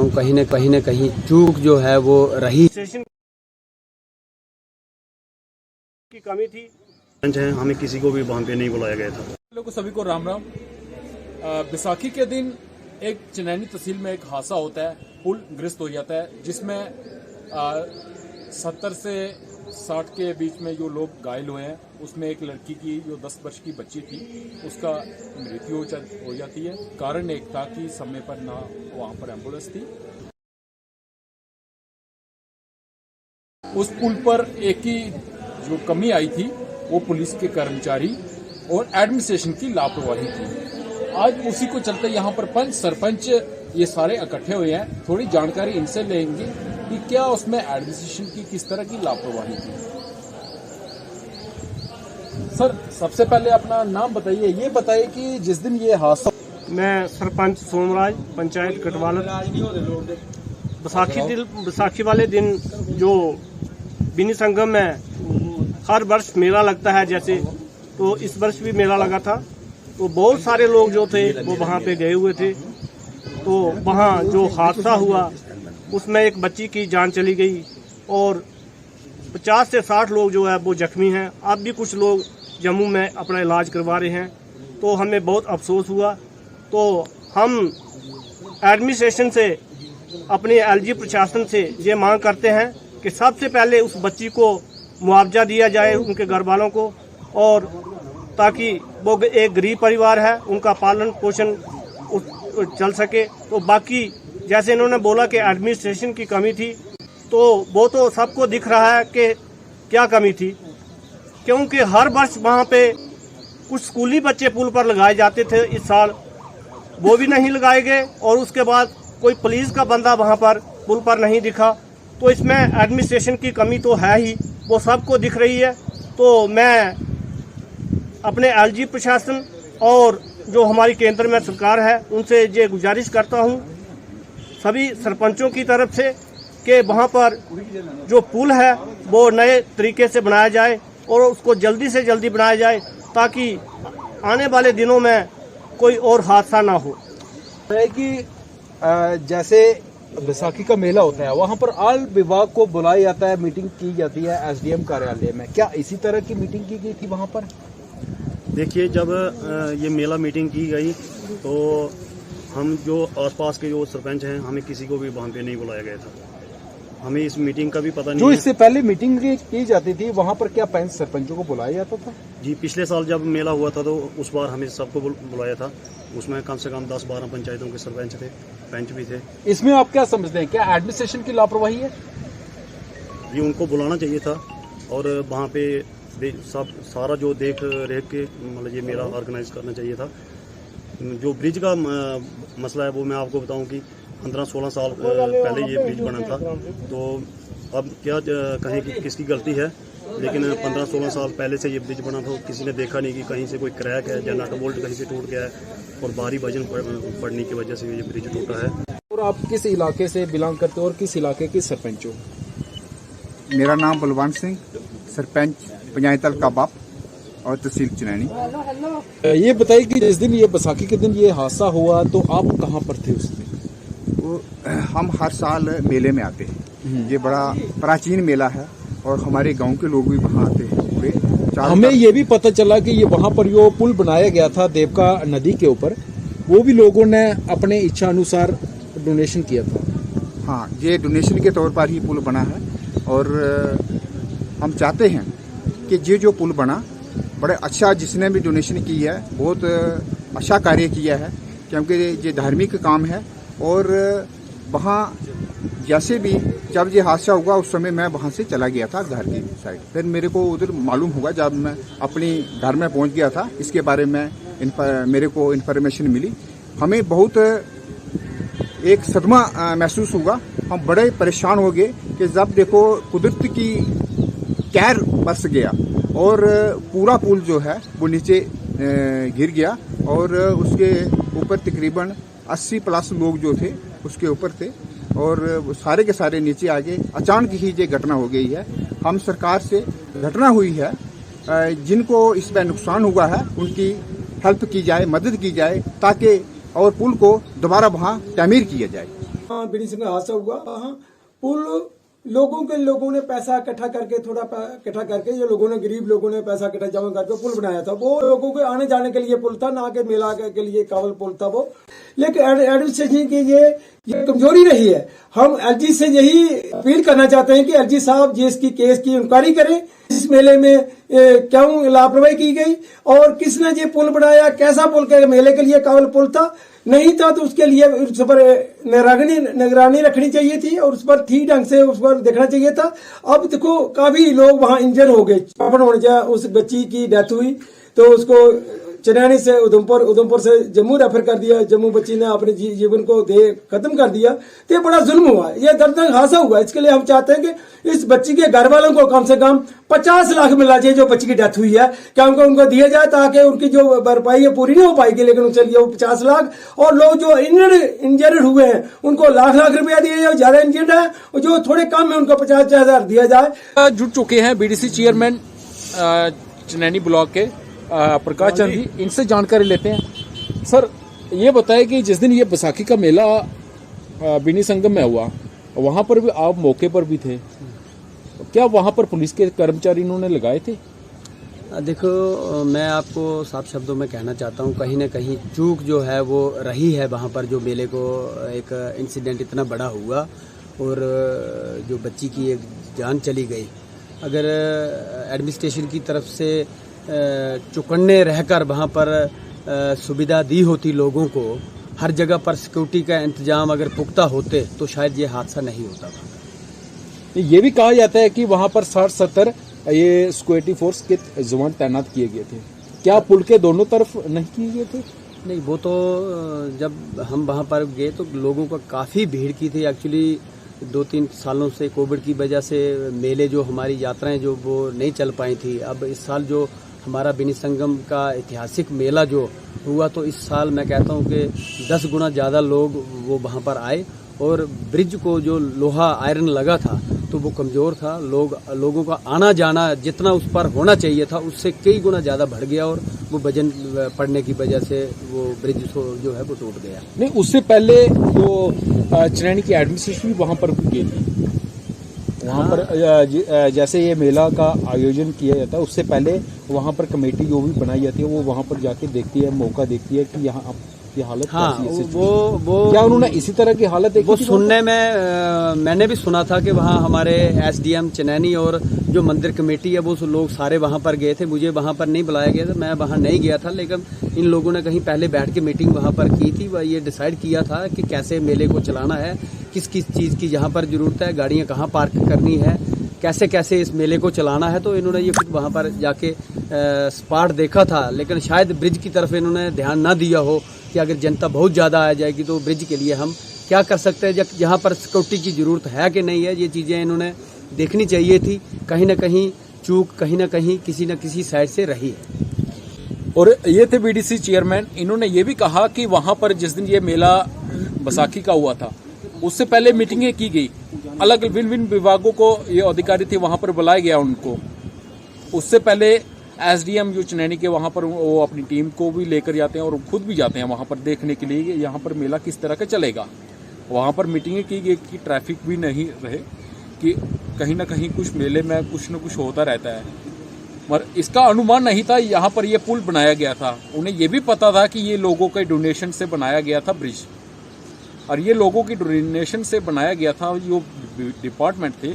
कहीं न कहीं चूक जो है वो रही। स्टेशन की कमी थी, हमें किसी को भी वहाँ पे नहीं बुलाया गया था। लोगों को सभी को राम राम। बैसाखी के दिन एक चिनैनी तहसील में एक हादसा होता है, पुल ग्रस्त हो जाता है जिसमें 70 से 60 के बीच में जो लोग घायल हुए हैं, उसमें एक लड़की की जो 10 वर्ष की बच्ची थी उसका मृत्यु हो जाती है। कारण एक था कि समय पर ना वहां पर एम्बुलेंस थी। उस पुल पर एक ही जो कमी आई थी वो पुलिस के कर्मचारी और एडमिनिस्ट्रेशन की लापरवाही थी। आज उसी को चलते यहाँ पर पंच सरपंच ये सारे इकट्ठे हुए हैं। थोड़ी जानकारी इनसे लेंगे कि क्या उसमें एडमिनिस्ट्रेशन की किस तरह की लापरवाही थी। सर, सबसे पहले अपना नाम बताइए, ये बताइए कि जिस दिन ये हादसा। मैं सरपंच सोमराज, पंचायत कटवालर। बैसाखी वाले दिन जो बिनी संगम में हर वर्ष मेला लगता है, जैसे तो इस वर्ष भी मेला लगा था, तो बहुत सारे लोग जो थे वो वहाँ पे गए हुए थे। तो वहाँ जो हादसा हुआ उसमें एक बच्ची की जान चली गई और 50 से 60 लोग जो है वो जख्मी हैं। अब भी कुछ लोग जम्मू में अपना इलाज करवा रहे हैं। तो हमें बहुत अफसोस हुआ। तो हम एडमिनिस्ट्रेशन से, अपने एलजी प्रशासन से ये मांग करते हैं कि सबसे पहले उस बच्ची को मुआवजा दिया जाए, उनके घर वालों को, और ताकि वो एक गरीब परिवार है उनका पालन पोषण चल सके। तो बाकी जैसे इन्होंने बोला कि एडमिनिस्ट्रेशन की कमी थी, तो वो तो सबको दिख रहा है कि क्या कमी थी, क्योंकि हर वर्ष वहाँ पे कुछ स्कूली बच्चे पुल पर लगाए जाते थे। इस साल वो भी नहीं लगाए गए और उसके बाद कोई पुलिस का बंदा वहाँ पर पुल पर नहीं दिखा। तो इसमें एडमिनिस्ट्रेशन की कमी तो है ही, वो सबको दिख रही है। तो मैं अपने एलजी प्रशासन और जो हमारी केंद्र में सरकार है उनसे ये गुजारिश करता हूँ सभी सरपंचों की तरफ से कि वहाँ पर जो पुल है वो नए तरीके से बनाया जाए और उसको जल्दी से जल्दी बनाया जाए ताकि आने वाले दिनों में कोई और हादसा ना हो। है कि जैसे बैसाखी का मेला होता है, वहाँ पर आल विभाग को बुलाया जाता है, मीटिंग की जाती है एसडीएम कार्यालय में। क्या इसी तरह की मीटिंग की गई थी वहाँ पर? देखिए, जब ये मेला मीटिंग की गई तो हम जो आसपास के जो सरपंच हैं, हमें किसी को भी वहाँ पे नहीं बुलाया गया था। हमें इस मीटिंग का भी पता नहीं। जो इससे पहले मीटिंग की जाती थी वहाँ पर क्या पंच सरपंचों को बुलाया जाता था? जी, पिछले साल जब मेला हुआ था तो उस बार हमें सबको बुलाया था। उसमें कम से कम 10-12 पंचायतों के सरपंच थे, पंच भी थे। इसमें आप क्या समझते हैं, क्या एडमिनिस्ट्रेशन की लापरवाही है? ये उनको बुलाना चाहिए था और वहाँ पे सारा जो देख रेख के मतलब ये मेला ऑर्गेनाइज करना चाहिए था। जो ब्रिज का मसला है वो मैं आपको बताऊं कि 15-16 साल पहले ये ब्रिज बना था। तो अब क्या कहें कि किसकी गलती है, लेकिन 15-16 साल पहले से ये ब्रिज बना था, किसी ने देखा नहीं कि कहीं से कोई क्रैक है या नट बोल्ट कहीं से टूट गया है और भारी वजन पड़ने की वजह से ये ब्रिज टूटा है। और आप किस इलाके से बिलोंग करते हो और किस इलाके के सरपंच हो? मेरा नाम बलवंत सिंह, सरपंच पंचायत का बाप और तहसील चिनैनी। ये बताइए कि जिस दिन ये बैसाखी के दिन ये हादसा हुआ तो आप कहाँ पर थे उस दिन? हम हर साल मेले में आते हैं। ये बड़ा प्राचीन मेला है और हमारे गांव के लोग भी वहाँ आते हैं पूरे। हमें ये भी पता चला कि ये वहाँ पर जो पुल बनाया गया था देवका नदी के ऊपर, वो भी लोगों ने अपने इच्छा अनुसार डोनेशन किया था। हाँ, ये डोनेशन के तौर पर ही पुल बना है और हम चाहते हैं कि ये जो पुल बना बड़े अच्छा, जिसने भी डोनेशन की है बहुत अच्छा कार्य किया है, क्योंकि ये धार्मिक काम है। और वहाँ जैसे भी जब ये हादसा हुआ उस समय मैं वहाँ से चला गया था घर की साइड। फिर मेरे को उधर मालूम हुआ जब मैं अपनी घर में पहुँच गया था, इसके बारे में मेरे को इन्फॉर्मेशन मिली। हमें बहुत एक सदमा महसूस हुआ। हम बड़े परेशान हो गए कि जब देखो कुदरत की कहर बरस गया और पूरा पुल जो है वो नीचे गिर गया और उसके ऊपर तकरीबन 80+ लोग जो थे उसके ऊपर थे और सारे के सारे नीचे आ गए। अचानक ही ये घटना हो गई है। हम सरकार से घटना हुई है, जिनको इसमें नुकसान हुआ है उनकी हेल्प की जाए, मदद की जाए, ताकि और पुल को दोबारा वहाँ तामीर किया जाए। हाँ, बीड़ी सिंह का हादसा हुआ। हाँ, पुल लोगों ने पैसा इकट्ठा करके इकट्ठा करके, ये लोगों ने, गरीब लोगों ने पैसा इकट्ठा जमा करके पुल बनाया था। वो लोगों के आने जाने के लिए पुल था, ना कि मेला के लिए कावल पुल था वो। लेकिन एडमिनिस्ट्रेशन की ये कमजोरी रही है। हम एलजी से यही अपील करना चाहते हैं कि एलजी साहब जीएसटी केस की इंक्वायरी करें, इस मेले में क्यों लापरवाही की गई और किसने ये पुल बनाया, कैसा पुल के मेले के लिए कावल पुल था, नहीं था तो उसके लिए उस पर निगरानी रखनी चाहिए थी और उस पर ठीक ढंग से उस पर देखना चाहिए था। अब देखो काफी लोग वहां इंजर हो गए, उस बच्ची की डेथ हुई तो उसको चनैनी से उधमपुर से जम्मू रेफर कर दिया। जम्मू बच्ची ने अपने जीवन को खत्म कर दिया। तो ये बड़ा जुल्म हुआ, ये दर्दनाक हादसा हुआ। इसके लिए हम चाहते हैं कि इस बच्ची के घर वालों को कम से कम 50 लाख मिलना चाहिए जो बच्ची की डेथ हुई है, क्या उनको दिया जाए ताकि उनकी जो भरपाई है पूरी नहीं हो पाएगी, लेकिन उनसे लिए 50 लाख। और लोग जो इंजर्ड हुए हैं उनको लाख रुपया दिया जाए, ज्यादा इंजर्ड है और जो थोड़े कम है उनको 50,000 दिया जाए। जुड़ चुके हैं बीडीसी चेयरमैन चनैनी ब्लॉक के प्रकाश चंद जी, इनसे जानकारी लेते हैं। सर, ये बताएं कि जिस दिन ये बैसाखी का मेला बीनी संगम में हुआ, वहां पर भी आप मौके पर भी थे, क्या वहां पर पुलिस के कर्मचारी इन्होंने लगाए थे? देखो, मैं आपको साफ शब्दों में कहना चाहता हूँ, कहीं ना कहीं चूक जो है वो रही है वहाँ पर। जो मेले को एक इंसिडेंट इतना बड़ा हुआ और जो बच्ची की एक जान चली गई, अगर एडमिनिस्ट्रेशन की तरफ से चौकन्ने रहकर वहाँ पर सुविधा दी होती लोगों को, हर जगह पर सिक्योरिटी का इंतजाम अगर पुख्ता होते तो शायद ये हादसा नहीं होता। ये भी कहा जाता है कि वहां पर 60-70 ये सिक्योरिटी फोर्स के जवान तैनात किए गए थे, क्या पुल के दोनों तरफ नहीं किए गए थे? नहीं, वो तो जब हम वहाँ पर गए तो लोगों का काफ़ी भीड़ की थी। एक्चुअली 2-3 सालों से कोविड की वजह से मेले जो हमारी यात्राएं जो वो नहीं चल पाई थी। अब इस साल जो हमारा बीनी संगम का ऐतिहासिक मेला जो हुआ, तो इस साल मैं कहता हूँ कि 10 गुना ज़्यादा लोग वो वहाँ पर आए। और ब्रिज को जो लोहा आयरन लगा था तो वो कमज़ोर था। लोगों का आना जाना जितना उस पर होना चाहिए था उससे कई गुना ज़्यादा बढ़ गया और वो वजन पड़ने की वजह से वो ब्रिज जो है वो टूट गया। नहीं, उससे पहले तो चनैनी की एडमिनिस्ट्रेशन भी वहाँ पर गई थी। वहाँ पर जैसे ये मेला का आयोजन किया जाता है, उससे पहले वहाँ पर कमेटी जो भी बनाई जाती है वो वहाँ पर जाके देखती है, मौका देखती है कि यहाँ की हालत हाँ, कैसी है। वो क्या उन्होंने इसी तरह की हालत देखी? वो सुनने में मैंने भी सुना था कि वहाँ हमारे एसडीएम चनैनी और जो मंदिर कमेटी है वो लोग सारे वहाँ पर गए थे। मुझे वहाँ पर नहीं बुलाया गया था, मैं वहाँ नहीं गया था, लेकिन इन लोगों ने कहीं पहले बैठ के मीटिंग वहाँ पर की थी। वह ये डिसाइड किया था कि कैसे मेले को चलाना है, किस किस चीज़ की जहाँ पर ज़रूरत है, गाड़ियाँ कहाँ पार्क करनी है, कैसे कैसे इस मेले को चलाना है। तो इन्होंने ये खुद वहाँ पर जाके स्पॉट देखा था, लेकिन शायद ब्रिज की तरफ इन्होंने ध्यान ना दिया हो कि अगर जनता बहुत ज़्यादा आ जाएगी तो ब्रिज के लिए हम क्या कर सकते हैं, जहाँ पर सिक्योरिटी की ज़रूरत है कि नहीं है। ये चीज़ें इन्होंने देखनी चाहिए थी। कहीं ना कहीं चूक कहीं ना कहीं किसी न किसी साइड से रही है। और ये थे बीडीसी चेयरमैन। इन्होंने ये भी कहा कि वहाँ पर जिस दिन ये मेला बैसाखी का हुआ था उससे पहले मीटिंगें की गई, अलग विभिन्न विभागों को ये अधिकारी थे वहाँ पर बुलाया गया उनको। उससे पहले एसडीएम जो चनैनी के वहाँ पर वो अपनी टीम को भी लेकर जाते हैं और खुद भी जाते हैं वहाँ पर देखने के लिए कि यहाँ पर मेला किस तरह का चलेगा। वहाँ पर मीटिंगें की गई कि ट्रैफिक भी नहीं रहे, कि कहीं ना कहीं कुछ मेले में कुछ न कुछ होता रहता है। मगर इसका अनुमान नहीं था यहाँ पर ये पुल बनाया गया था। उन्हें ये भी पता था कि ये लोगों के डोनेशन से बनाया गया था ब्रिज, और ये लोगों की डोनेशन से बनाया गया था। जो डिपार्टमेंट थे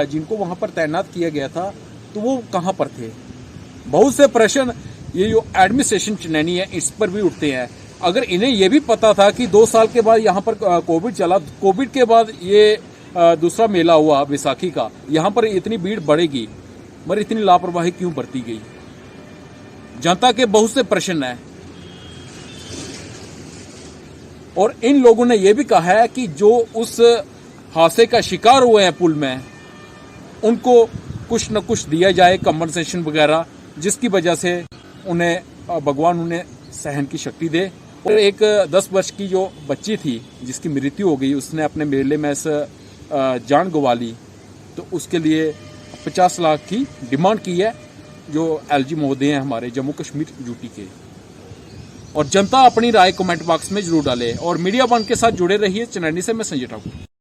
जिनको वहाँ पर तैनात किया गया था तो वो कहाँ पर थे? बहुत से प्रश्न ये जो एडमिनिस्ट्रेशन चनैनी है इस पर भी उठते हैं। अगर इन्हें ये भी पता था कि 2 साल के बाद यहाँ पर कोविड चला, कोविड के बाद ये दूसरा मेला हुआ बैसाखी का, यहाँ पर इतनी भीड़ बढ़ेगी, मगर इतनी लापरवाही क्यों बरती गई? जनता के बहुत से प्रश्न हैं। और इन लोगों ने यह भी कहा है कि जो उस हादसे का शिकार हुए हैं पुल में, उनको कुछ न कुछ दिया जाए, कंपनसेशन वगैरह, जिसकी वजह से उन्हें भगवान उन्हें सहन की शक्ति दे। और एक 10 वर्ष की जो बच्ची थी जिसकी मृत्यु हो गई, उसने अपने मेले में जान गंवा ली, तो उसके लिए 50 लाख की डिमांड की है जो एलजी महोदय हैं हमारे जम्मू कश्मीर यूटी के। और जनता अपनी राय कमेंट बॉक्स में जरूर डाले और मीडिया वन के साथ जुड़े रहिए। चनैनी से मैं संजय ठाकुर।